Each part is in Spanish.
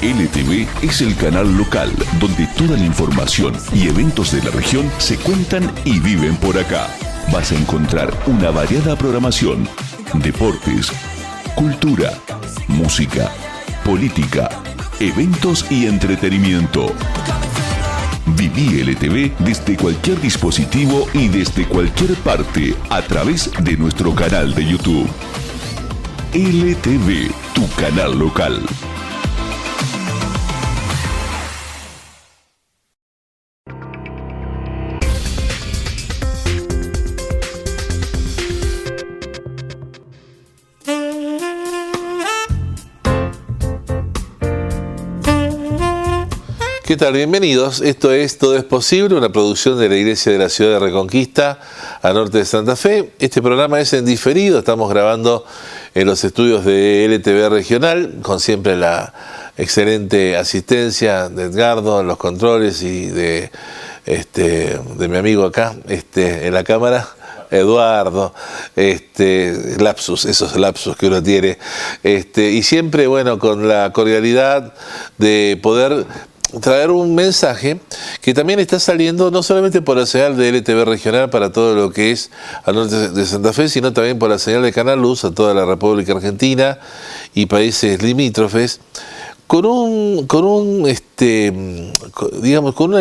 LTV es el canal local donde toda la información y eventos de la región se cuentan y viven por acá. Vas a encontrar una variada programación, deportes, cultura, música, política, eventos y entretenimiento. Viví LTV desde cualquier dispositivo y desde cualquier parte a través de nuestro canal de YouTube. LTV, tu canal local. ¿Qué tal? Bienvenidos. Esto es Todo es Posible, una producción de la Iglesia de la Ciudad de Reconquista, al norte de Santa Fe. Este programa es en diferido, estamos grabando en los estudios de LTV Regional, con siempre la excelente asistencia de Edgardo en los controles y de mi amigo acá en la cámara, Eduardo, lapsus, esos lapsus que uno tiene, y siempre, bueno, con la cordialidad de poder traer un mensaje que también está saliendo no solamente por la señal de LTV Regional para todo lo que es al norte de Santa Fe, sino también por la señal de Canal Luz a toda la República Argentina y países limítrofes, con una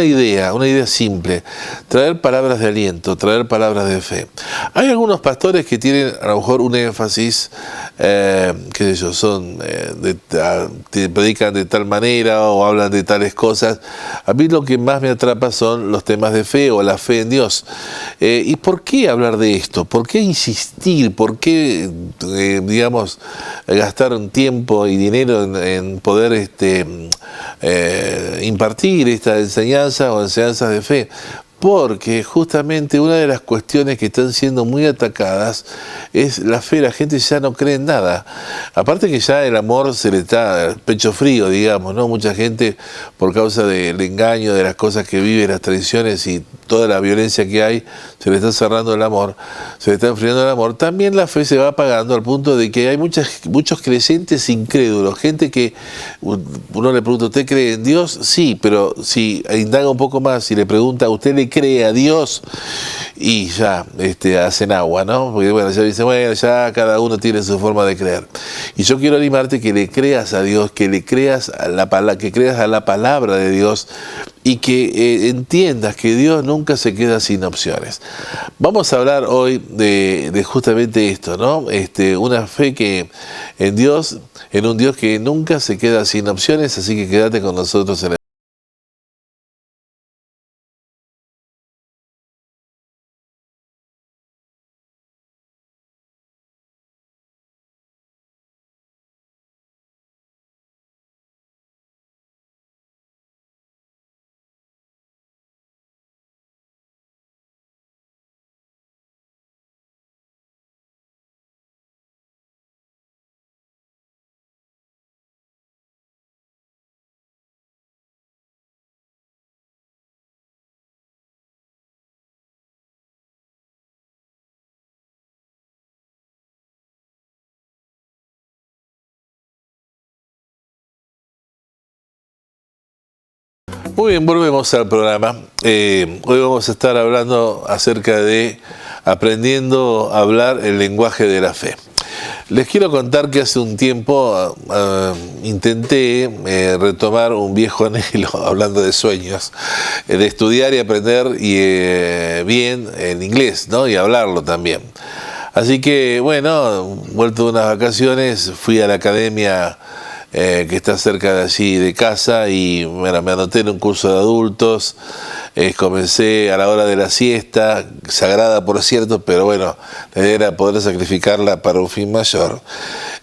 idea simple: traer palabras de aliento, traer palabras de fe. Hay algunos pastores que tienen a lo mejor un énfasis, te predican de tal manera o hablan de tales cosas. A mí lo que más me atrapa son los temas de fe o la fe en Dios. ¿Y por qué hablar de esto? ¿Por qué insistir? ¿Por qué, gastar un tiempo y dinero en poder impartir esta enseñanza o enseñanzas de fe? Porque justamente una de las cuestiones que están siendo muy atacadas es la fe. La gente ya no cree en nada. Aparte que ya el amor se le está pecho frío, digamos, ¿no? Mucha gente, por causa del engaño, de las cosas que vive, las traiciones y toda la violencia que hay, se le está cerrando el amor, se le está enfriando el amor. También la fe se va apagando al punto de que hay muchos creyentes incrédulos, gente que uno le pregunta: ¿usted cree en Dios? Sí, pero si indaga un poco más y le pregunta: ¿usted le cree a Dios? Y ya hacen agua, ¿no? Porque bueno, ya dicen, bueno, ya cada uno tiene su forma de creer. Y yo quiero animarte que le creas a Dios, que le creas a la palabra de Dios, y que entiendas que Dios nunca se queda sin opciones. Vamos a hablar hoy de justamente esto, ¿no? Una fe que en un Dios que nunca se queda sin opciones, así que quédate con nosotros en el... Muy bien, volvemos al programa. Hoy vamos a estar hablando acerca de aprendiendo a hablar el lenguaje de la fe. Les quiero contar que hace un tiempo intenté retomar un viejo anhelo, hablando de sueños, de estudiar y aprender bien el inglés, ¿no? Y hablarlo también. Así que, bueno, vuelto de unas vacaciones, fui a la academia que está cerca de allí de casa, y bueno, me anoté en un curso de adultos. Comencé a la hora de la siesta, sagrada por cierto, pero bueno, la idea era poder sacrificarla para un fin mayor.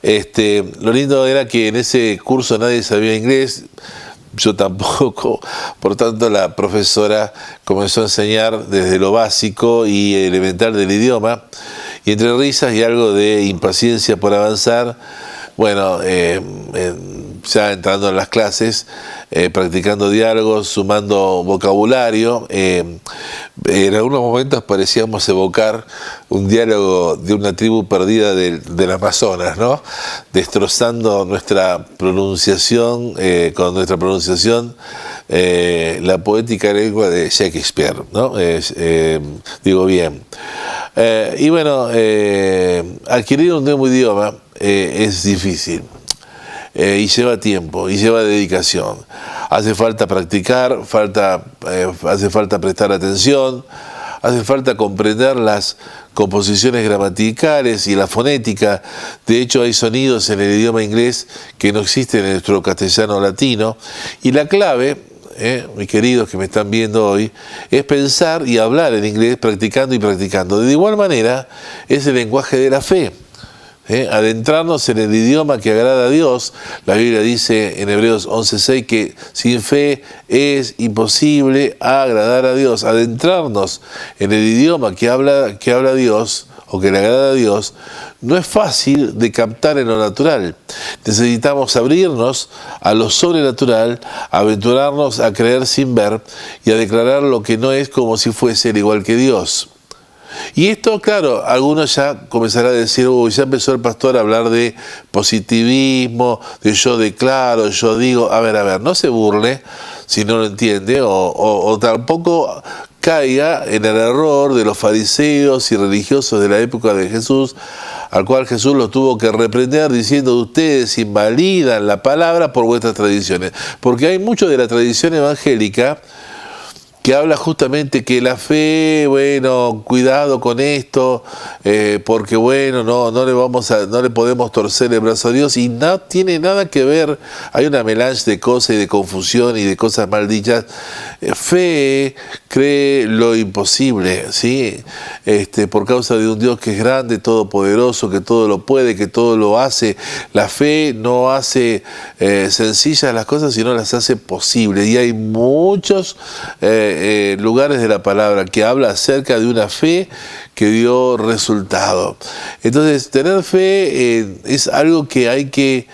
Lo lindo era que en ese curso nadie sabía inglés, yo tampoco, por tanto la profesora comenzó a enseñar desde lo básico y elemental del idioma, y entre risas y algo de impaciencia por avanzar, bueno, ya entrando en las clases, practicando diálogos, sumando vocabulario. En algunos momentos parecíamos evocar un diálogo de una tribu perdida del Amazonas, ¿no? Destrozando nuestra pronunciación, con nuestra pronunciación, la poética lengua de Shakespeare, ¿no? Digo bien. Y bueno, adquirir un nuevo idioma es difícil. Y lleva tiempo, y lleva dedicación. Hace falta practicar, hace falta prestar atención, hace falta comprender las composiciones gramaticales y la fonética. De hecho, hay sonidos en el idioma inglés que no existen en nuestro castellano latino. Y la clave, mis queridos que me están viendo hoy, es pensar y hablar en inglés practicando y practicando. De igual manera, es el lenguaje de la fe. Adentrarnos en el idioma que agrada a Dios. La Biblia dice en Hebreos 11:6 que sin fe es imposible agradar a Dios. Adentrarnos en el idioma que habla Dios o que le agrada a Dios no es fácil de captar en lo natural. Necesitamos abrirnos a lo sobrenatural, aventurarnos a creer sin ver y a declarar lo que no es como si fuese el igual que Dios. Y esto, claro, algunos ya comenzarán a decir, ya empezó el pastor a hablar de positivismo, de yo declaro, yo digo. A ver, no se burle si no lo entiende, o tampoco caiga en el error de los fariseos y religiosos de la época de Jesús, al cual Jesús los tuvo que reprender diciendo: ustedes invalidan la palabra por vuestras tradiciones. Porque hay mucho de la tradición evangélica que habla justamente que la fe, bueno, cuidado con esto, porque bueno, no le podemos torcer el brazo a Dios, y no tiene nada que ver. Hay una melange de cosas y de confusión y de cosas mal dichas. Fe cree lo imposible, ¿sí? Por causa de un Dios que es grande, todopoderoso, que todo lo puede, que todo lo hace. La fe no hace sencillas las cosas, sino las hace posibles. Y hay muchos lugares de la palabra que habla acerca de una fe que dio resultado. Entonces, tener fe es algo que hay que,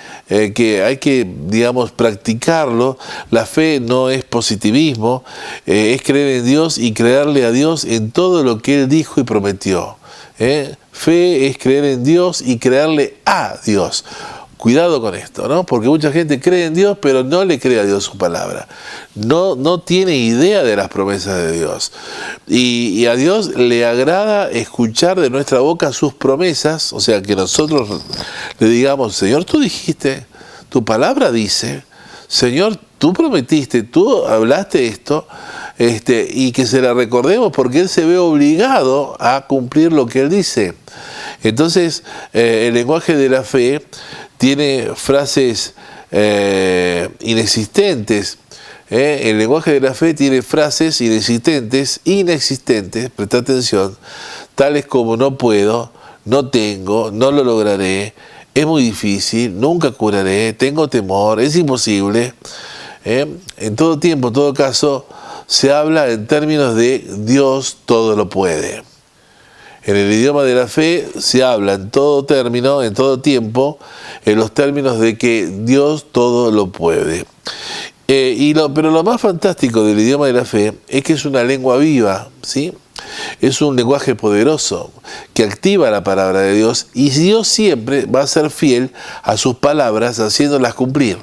digamos, practicarlo. La fe no es positivismo, es creer en Dios y creerle a Dios en todo lo que Él dijo y prometió. Fe es creer en Dios y creerle a Dios. Cuidado con esto, ¿no? Porque mucha gente cree en Dios, pero no le cree a Dios su palabra. No tiene idea de las promesas de Dios. Y a Dios le agrada escuchar de nuestra boca sus promesas, o sea, que nosotros le digamos: Señor, tú dijiste, tu palabra dice, Señor, tú prometiste, tú hablaste esto, y que se la recordemos, porque Él se ve obligado a cumplir lo que Él dice. Entonces, el lenguaje de la fe tiene frases inexistentes. El lenguaje de la fe tiene frases inexistentes, presta atención, tales como no puedo, no tengo, no lo lograré, es muy difícil, nunca curaré, tengo temor, es imposible. En todo tiempo, en todo caso, se habla en términos de Dios todo lo puede. En el idioma de la fe se habla en todo término, en todo tiempo, en los términos de que Dios todo lo puede. Pero lo más fantástico del idioma de la fe es que es una lengua viva, ¿sí? Es un lenguaje poderoso que activa la palabra de Dios, y Dios siempre va a ser fiel a sus palabras, haciéndolas cumplir.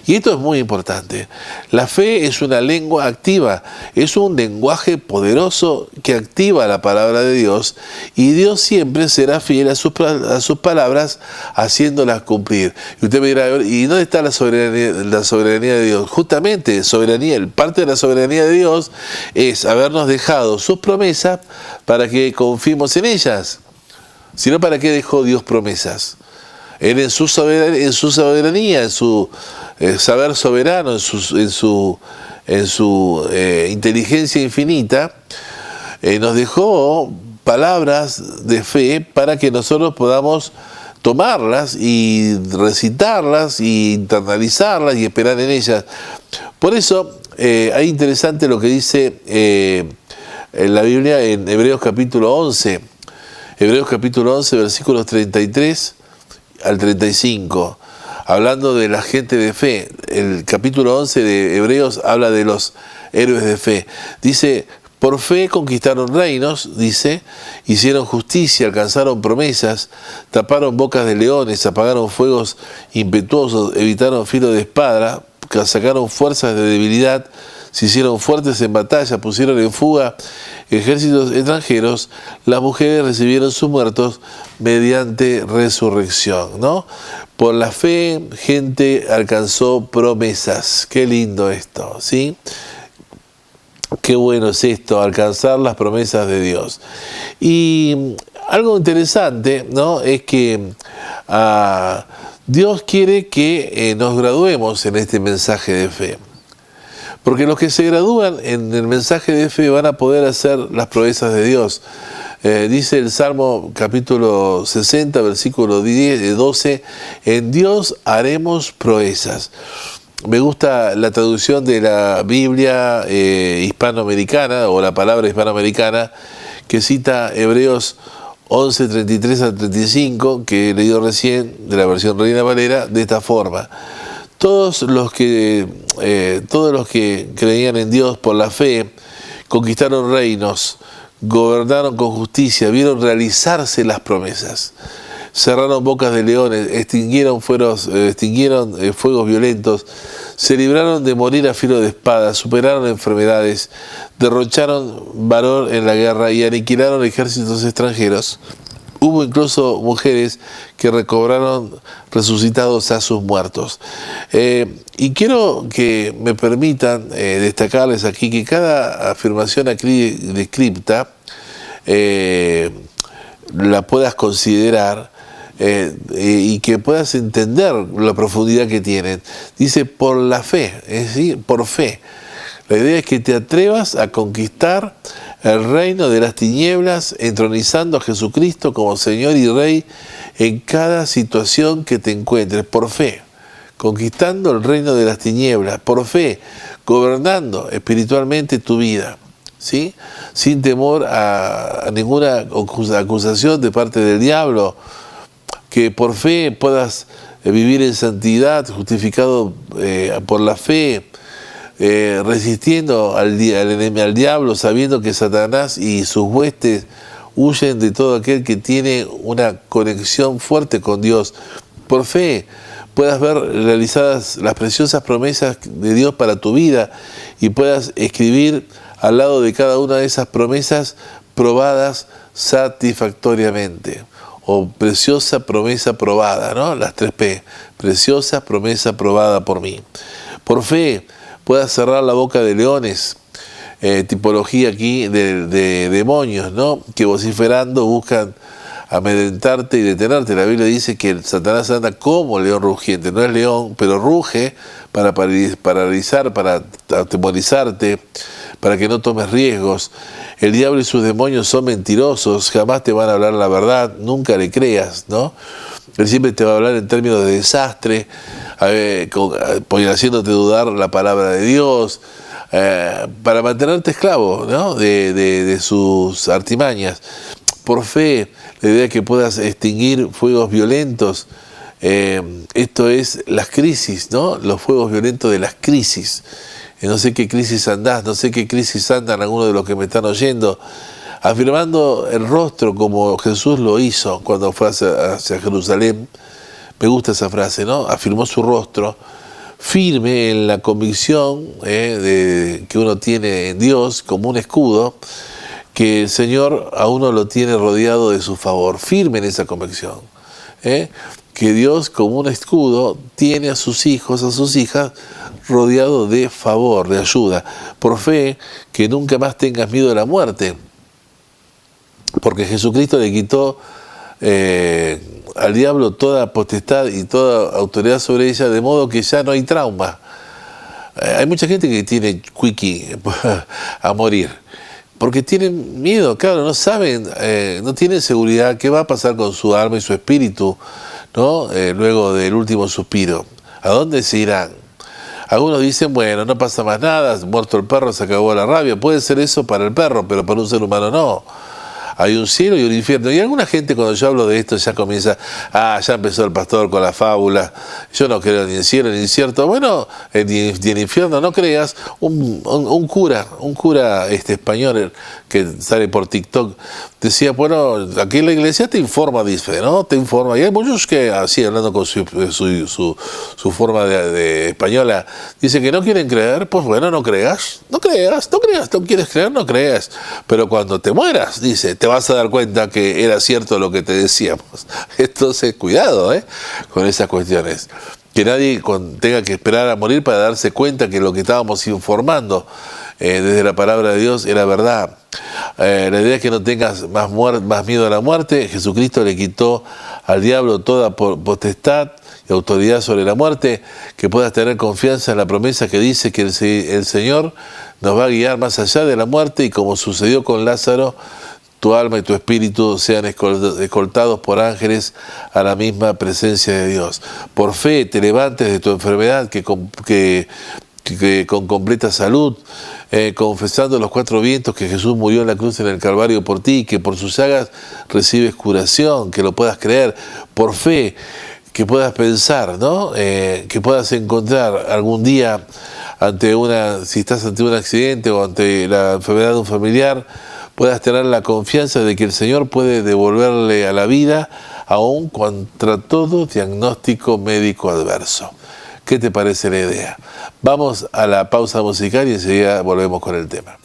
Y esto es muy importante. La fe es una lengua activa, es un lenguaje poderoso que activa la palabra de Dios, y Dios siempre será fiel a sus palabras, haciéndolas cumplir. Y usted me dirá: ¿y dónde está la soberanía de Dios? Justamente, parte de la soberanía de Dios es habernos dejado sus promesas para que confiemos en ellas. Si no, ¿para qué dejó Dios promesas? Él en su soberanía, en su saber soberano, en su inteligencia infinita, nos dejó palabras de fe para que nosotros podamos tomarlas y recitarlas y internalizarlas y esperar en ellas. Por eso es interesante lo que dice en la Biblia en Hebreos capítulo 11. Hebreos capítulo 11, versículos 33 al 35. hablando de la gente de fe. El capítulo 11 de Hebreos habla de los héroes de fe. Dice, por fe conquistaron reinos, dice, hicieron justicia, alcanzaron promesas, taparon bocas de leones, apagaron fuegos impetuosos, evitaron filo de espada, sacaron fuerzas de debilidad, se hicieron fuertes en batalla, pusieron en fuga ejércitos extranjeros, las mujeres recibieron sus muertos mediante resurrección, ¿no? Por la fe, gente alcanzó promesas. Qué lindo esto, ¿sí? Qué bueno es esto, alcanzar las promesas de Dios. Y algo interesante, ¿no?, es que Dios quiere que nos graduemos en este mensaje de fe. Porque los que se gradúan en el mensaje de fe van a poder hacer las proezas de Dios. Dice el Salmo capítulo 60, versículo 12, en Dios haremos proezas. Me gusta la traducción de la Biblia hispanoamericana, o la palabra hispanoamericana, que cita Hebreos 11, 33 al 35, que he leído recién, de la versión Reina Valera, de esta forma. Todos los que creían en Dios por la fe, conquistaron reinos, gobernaron con justicia, vieron realizarse las promesas, cerraron bocas de leones, extinguieron fuegos violentos, se libraron de morir a filo de espada, superaron enfermedades, derrocharon valor en la guerra y aniquilaron ejércitos extranjeros. Hubo incluso mujeres que recobraron resucitados a sus muertos. Y quiero que me permitan destacarles aquí que cada afirmación aquí descripta la puedas considerar y que puedas entender la profundidad que tienen. Dice por la fe, es decir, por fe. La idea es que te atrevas a conquistar el reino de las tinieblas, entronizando a Jesucristo como Señor y Rey en cada situación que te encuentres, por fe, conquistando el reino de las tinieblas, por fe, gobernando espiritualmente tu vida, ¿sí? Sin temor a ninguna acusación de parte del diablo, que por fe puedas vivir en santidad, justificado por la fe, resistiendo al diablo, sabiendo que Satanás y sus huestes huyen de todo aquel que tiene una conexión fuerte con Dios. Por fe puedas ver realizadas las preciosas promesas de Dios para tu vida y puedas escribir al lado de cada una de esas promesas probadas satisfactoriamente, o preciosa promesa probada, ¿no? Las 3P, preciosa promesa probada por mí. Por fe puedas cerrar la boca de leones, tipología aquí de demonios, ¿no?, que vociferando buscan amedrentarte y detenerte. La Biblia dice que Satanás anda como león rugiente, no es león, pero ruge para paralizar, para atemorizarte, para que no tomes riesgos. El diablo y sus demonios son mentirosos, jamás te van a hablar la verdad, nunca le creas, ¿no? Él siempre te va a hablar en términos de desastre, haciéndote dudar la palabra de Dios, para mantenerte esclavo, ¿no?, de sus artimañas. Por fe, la idea es que puedas extinguir fuegos violentos. Esto es las crisis, ¿no?, los fuegos violentos de las crisis. No sé qué crisis andás, no sé qué crisis andan algunos de los que me están oyendo, afirmando el rostro como Jesús lo hizo cuando fue hacia Jerusalén. Me gusta esa frase, ¿no? Afirmó su rostro, firme en la convicción que uno tiene en Dios como un escudo, que el Señor a uno lo tiene rodeado de su favor, firme en esa convicción, que Dios como un escudo tiene a sus hijos, a sus hijas, rodeado de favor, de ayuda. Por fe, que nunca más tengas miedo de la muerte, porque Jesucristo le quitó al diablo toda potestad y toda autoridad sobre ella, de modo que ya no hay trauma. Hay mucha gente que tiene quickie a morir, porque tienen miedo, claro, no saben, no tienen seguridad qué va a pasar con su alma y su espíritu, ¿no? Luego del último suspiro. ¿A dónde se irán? Algunos dicen, bueno, no pasa más nada, muerto el perro, se acabó la rabia. Puede ser eso para el perro, pero para un ser humano no. hay un cielo y un infierno. Y alguna gente cuando yo hablo de esto ya comienza, ya empezó el pastor con la fábula, yo no creo ni en cielo ni en infierno. Bueno, ni en infierno no creas. Un cura español que sale por TikTok decía, bueno, aquí en la iglesia te informa, dice, ¿no? Te informa. Y hay muchos que, así hablando con su forma de española, dice que no quieren creer. Pues bueno, no creas, no quieres creer, no creas. Pero cuando te mueras, dice, te vas a dar cuenta que era cierto lo que te decíamos. Entonces, cuidado, con esas cuestiones. Que nadie tenga que esperar a morir para darse cuenta que lo que estábamos informando desde la palabra de Dios era verdad. La idea es que no tengas más miedo a la muerte. Jesucristo le quitó al diablo toda potestad y autoridad sobre la muerte, que puedas tener confianza en la promesa que dice que el Señor nos va a guiar más allá de la muerte, y como sucedió con Lázaro, tu alma y tu espíritu sean escoltados por ángeles a la misma presencia de Dios. Por fe te levantes de tu enfermedad que con completa salud, confesando los 4 vientos que Jesús murió en la cruz en el Calvario por ti, que por sus llagas recibes curación, que lo puedas creer. Por fe que puedas pensar, ¿no? Que puedas encontrar algún día si estás ante un accidente o ante la enfermedad de un familiar, puedas tener la confianza de que el Señor puede devolverle a la vida, aún contra todo diagnóstico médico adverso. ¿Qué te parece la idea? Vamos a la pausa musical y enseguida volvemos con el tema.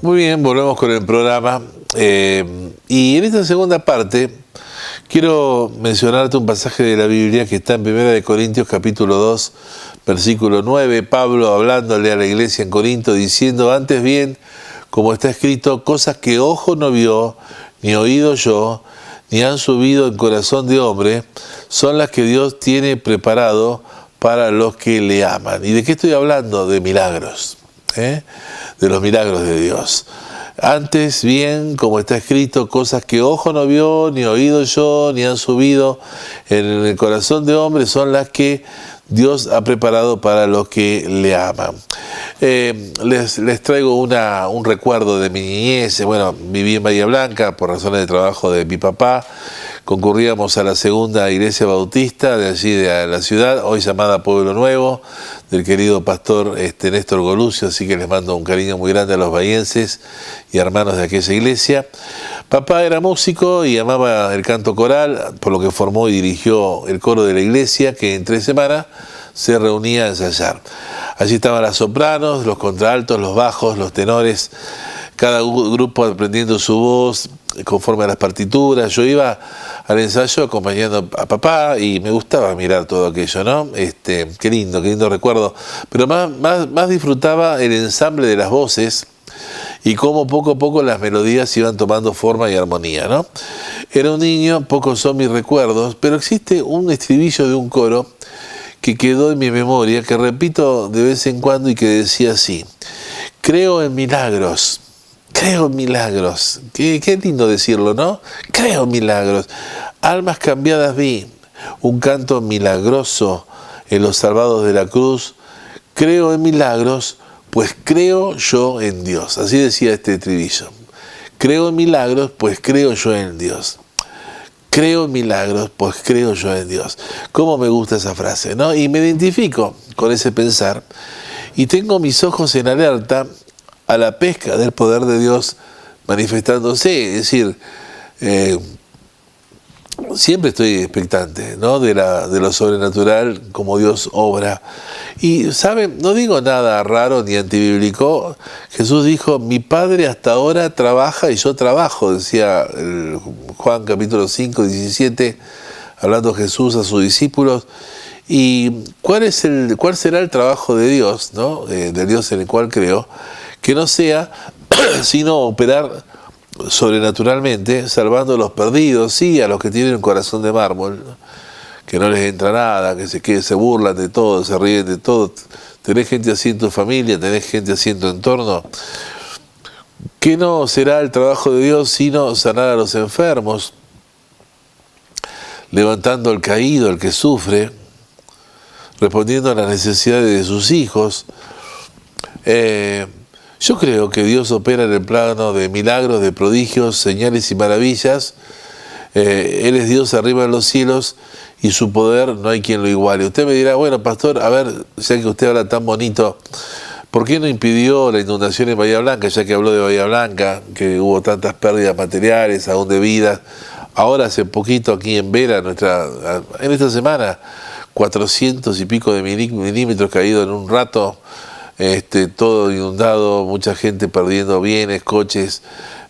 Muy bien, volvemos con el programa. Y en esta segunda parte Quiero mencionarte un pasaje de la Biblia que está en 1 Corintios capítulo 2, versículo 9. Pablo hablándole a la iglesia en Corinto diciendo: antes bien, como está escrito, cosas que ojo no vio, ni oído yo, ni han subido en corazón de hombre, son las que Dios tiene preparado para los que le aman. ¿Y de qué estoy hablando? De milagros, de los milagros de Dios. Antes bien, como está escrito, cosas que ojo no vio, ni oído yo, ni han subido en el corazón de hombre, son las que Dios ha preparado para los que le aman. Les traigo un recuerdo de mi niñez. Bueno, viví en Bahía Blanca por razones de trabajo de mi papá. Concurríamos a la segunda iglesia bautista de allí de la ciudad, hoy llamada Pueblo Nuevo, del querido pastor Néstor Golucio, así que les mando un cariño muy grande a los bahienses y hermanos de aquella iglesia. Papá era músico y amaba el canto coral, por lo que formó y dirigió el coro de la iglesia, que en 3 semanas se reunía a ensayar. Allí estaban las sopranos, los contraltos, los bajos, los tenores, cada grupo aprendiendo su voz conforme a las partituras. Yo iba al ensayo acompañando a papá y me gustaba mirar todo aquello, ¿no? Qué lindo recuerdo. Pero más disfrutaba el ensamble de las voces y cómo poco a poco las melodías iban tomando forma y armonía, ¿no? Era un niño, pocos son mis recuerdos, pero existe un estribillo de un coro que quedó en mi memoria, que repito de vez en cuando y que decía así: creo en milagros. Creo en milagros. Qué lindo decirlo, ¿no? Creo en milagros. Almas cambiadas vi, un canto milagroso en los salvados de la cruz. Creo en milagros, pues creo yo en Dios. Así decía este estribillo. Creo en milagros, pues creo yo en Dios. Creo en milagros, pues creo yo en Dios. Cómo me gusta esa frase, ¿no? Y me identifico con ese pensar y tengo mis ojos en alerta a la pesca del poder de Dios manifestándose. Es decir, siempre estoy expectante, ¿no? de lo sobrenatural, como Dios obra. Y, ¿saben? No digo nada raro ni antibíblico. Jesús dijo: mi Padre hasta ahora trabaja y yo trabajo, decía Juan capítulo 5, 17, hablando Jesús a sus discípulos. ¿Y cuál será el trabajo de Dios, ¿no? Del Dios en el cual creo? Que no sea sino operar sobrenaturalmente, salvando a los perdidos, sí, a los que tienen un corazón de mármol, ¿no? Que no les entra nada, que se burlan de todo, se ríen de todo. Tenés gente así en tu familia, tenés gente así en tu entorno. ¿Qué no será el trabajo de Dios sino sanar a los enfermos, levantando al caído, al que sufre, respondiendo a las necesidades de sus hijos? Yo creo que Dios opera en el plano de milagros, de prodigios, señales y maravillas. Él es Dios arriba en los cielos y su poder no hay quien lo iguale. Usted me dirá: bueno, pastor, a ver, ya que usted habla tan bonito, ¿por qué no impidió la inundación en Bahía Blanca? Ya que habló de Bahía Blanca, que hubo tantas pérdidas materiales, aún de vidas. Ahora, hace poquito, aquí en Vera, en esta semana, 400 y pico de milímetros caídos en un rato. Todo inundado, mucha gente perdiendo bienes, coches.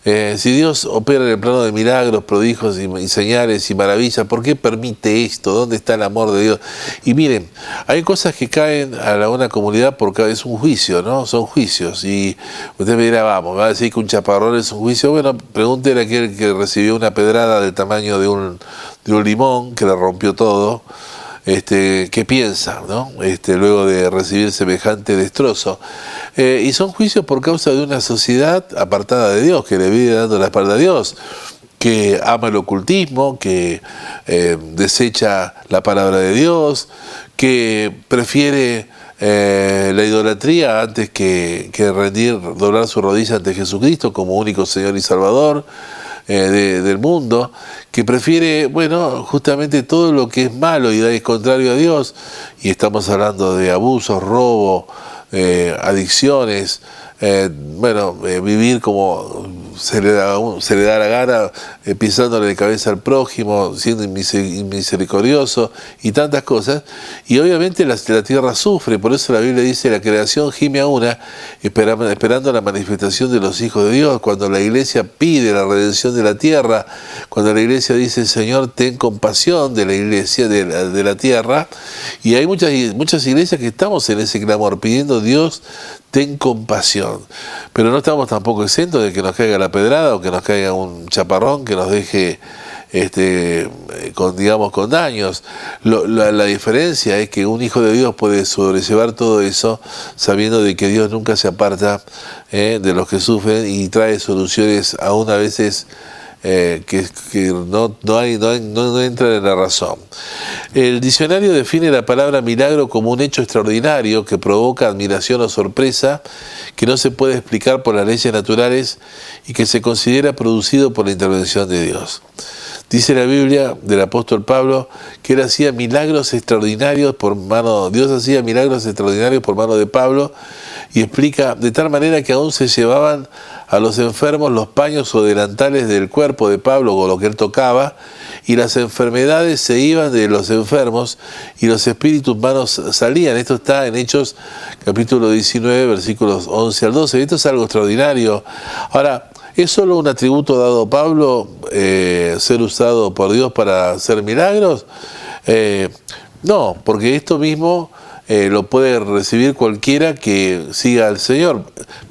Si Dios opera en el plano de milagros, prodigios y señales y maravillas, ¿por qué permite esto? ¿Dónde está el amor de Dios? Y miren, hay cosas que caen a una comunidad porque es un juicio, ¿no? Son juicios. Y usted me dirá: vamos, me va a decir que un chaparrón es un juicio. Bueno, pregúntele a aquel que recibió una pedrada del tamaño de un limón, que le rompió todo. ¿Qué piensa, ¿no? Luego de recibir semejante destrozo? Y son juicios por causa de una sociedad apartada de Dios, que le vive dando la espalda a Dios, que ama el ocultismo, que desecha la palabra de Dios, que prefiere la idolatría antes que doblar su rodilla ante Jesucristo como único Señor y Salvador del mundo, que prefiere, bueno, justamente todo lo que es malo y es contrario a Dios. Y estamos hablando de abusos, robo, adicciones, vivir como se le da la gana pisándole la cabeza al prójimo, siendo inmisericordioso y tantas cosas. Y obviamente la tierra sufre, por eso la Biblia dice: la creación gime a una, esperando la manifestación de los hijos de Dios. Cuando la iglesia pide la redención de la tierra, cuando la iglesia dice: Señor, ten compasión de la iglesia, de la tierra. Y hay muchas iglesias que estamos en ese clamor, pidiendo: Dios, ten compasión. Pero no estamos tampoco exentos de que nos caiga la pedrada o que nos caiga un chaparrón que nos deje con daños. La diferencia es que un hijo de Dios puede sobrellevar todo eso sabiendo de que Dios nunca se aparta de los que sufren y trae soluciones aún a veces que no entran en la razón. El diccionario define la palabra milagro como un hecho extraordinario que provoca admiración o sorpresa, que no se puede explicar por las leyes naturales y que se considera producido por la intervención de Dios. Dice la Biblia del apóstol Pablo que Dios hacía milagros extraordinarios por mano de Pablo, y explica: de tal manera que aún se llevaban a los enfermos los paños o delantales del cuerpo de Pablo con lo que él tocaba, y las enfermedades se iban de los enfermos y los espíritus malos salían. Esto está en Hechos capítulo 19, versículos 11 al 12. Esto es algo extraordinario. Ahora, ¿es solo un atributo dado a Pablo ser usado por Dios para hacer milagros? No, porque esto mismo lo puede recibir cualquiera que siga al Señor.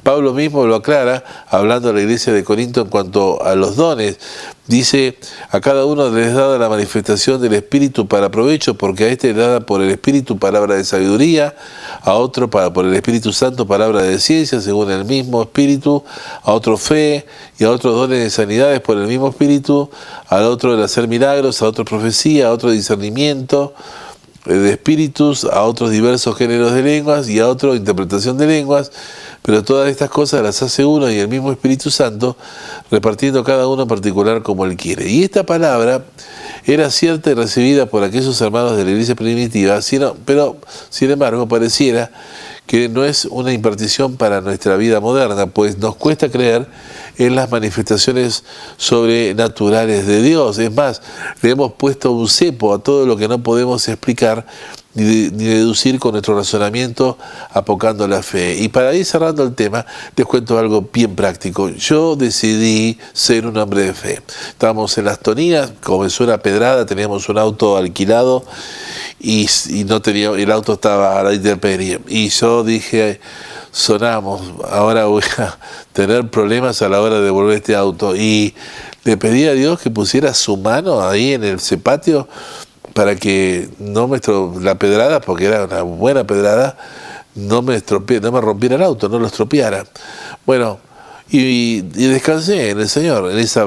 Pablo mismo lo aclara, hablando a la iglesia de Corinto en cuanto a los dones. Dice: a cada uno les es dada la manifestación del Espíritu para provecho, porque a este le dada por el Espíritu palabra de sabiduría, a otro por el Espíritu Santo palabra de ciencia, según el mismo Espíritu, a otro fe, y a otros dones de sanidades por el mismo Espíritu, al otro el hacer milagros, a otro profecía, a otro discernimiento de espíritus, a otros diversos géneros de lenguas y a otro interpretación de lenguas. Pero todas estas cosas las hace uno y el mismo Espíritu Santo, repartiendo cada uno en particular como él quiere. Y esta palabra era cierta y recibida por aquellos hermanos de la iglesia primitiva, pero sin embargo pareciera que no es una impartición para nuestra vida moderna, pues nos cuesta creer en las manifestaciones sobrenaturales de Dios. Es más, le hemos puesto un cepo a todo lo que no podemos explicar ni deducir con nuestro razonamiento, apocando la fe. Y para ir cerrando el tema, les cuento algo bien práctico. Yo decidí ser un hombre de fe. Estábamos en Las Toninas, comenzó una pedrada, teníamos un auto alquilado y no tenía, el auto estaba a la intemperie. Y yo dije: sonamos, ahora voy a tener problemas a la hora de devolver este auto. Y le pedí a Dios que pusiera su mano ahí en ese patio para que la pedrada, porque era una buena pedrada, no me rompiera el auto, no lo estropeara. Bueno, y descansé en el Señor, en esa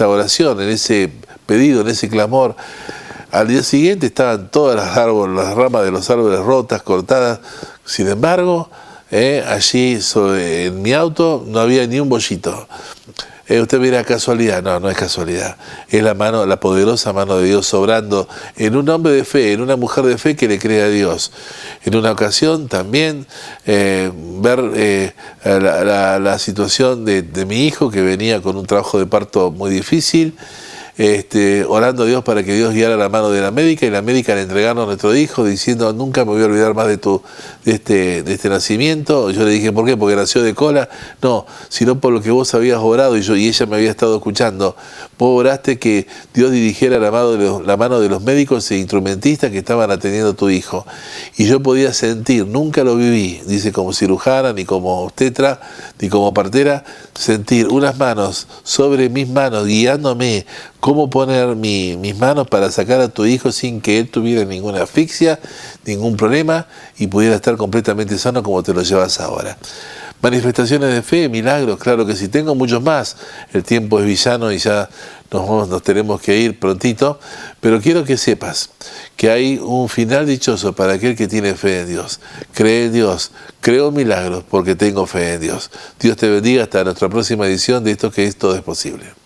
oración, en ese pedido, en ese clamor. Al día siguiente estaban todas las ramas de los árboles rotas, cortadas. Sin embargo, allí en mi auto no había ni un bollito. Usted mira, casualidad. No es casualidad. Es la poderosa mano de Dios obrando en un hombre de fe, en una mujer de fe que le cree a Dios. En una ocasión también ver la situación de mi hijo, que venía con un trabajo de parto muy difícil, orando a Dios para que Dios guiara la mano de la médica, y la médica le entregaron a nuestro hijo diciendo: nunca me voy a olvidar más de este nacimiento. Yo le dije: ¿por qué? ¿Porque nació de cola? No, sino por lo que vos habías orado y ella me había estado escuchando. Vos oraste que Dios dirigiera la mano de los médicos e instrumentistas que estaban atendiendo a tu hijo. Y yo podía sentir, nunca lo viví, dice, como cirujana, ni como obstetra, ni como partera, sentir unas manos sobre mis manos, guiándome cómo poner mis manos para sacar a tu hijo sin que él tuviera ninguna asfixia, ningún problema, y pudiera estar completamente sano como te lo llevas ahora. Manifestaciones de fe, milagros, claro que sí. Tengo muchos más. El tiempo es villano y ya nos tenemos que ir prontito, pero quiero que sepas que hay un final dichoso para aquel que tiene fe en Dios. Cree en Dios, creo milagros porque tengo fe en Dios. Dios te bendiga hasta nuestra próxima edición de Esto que es Todo es Posible.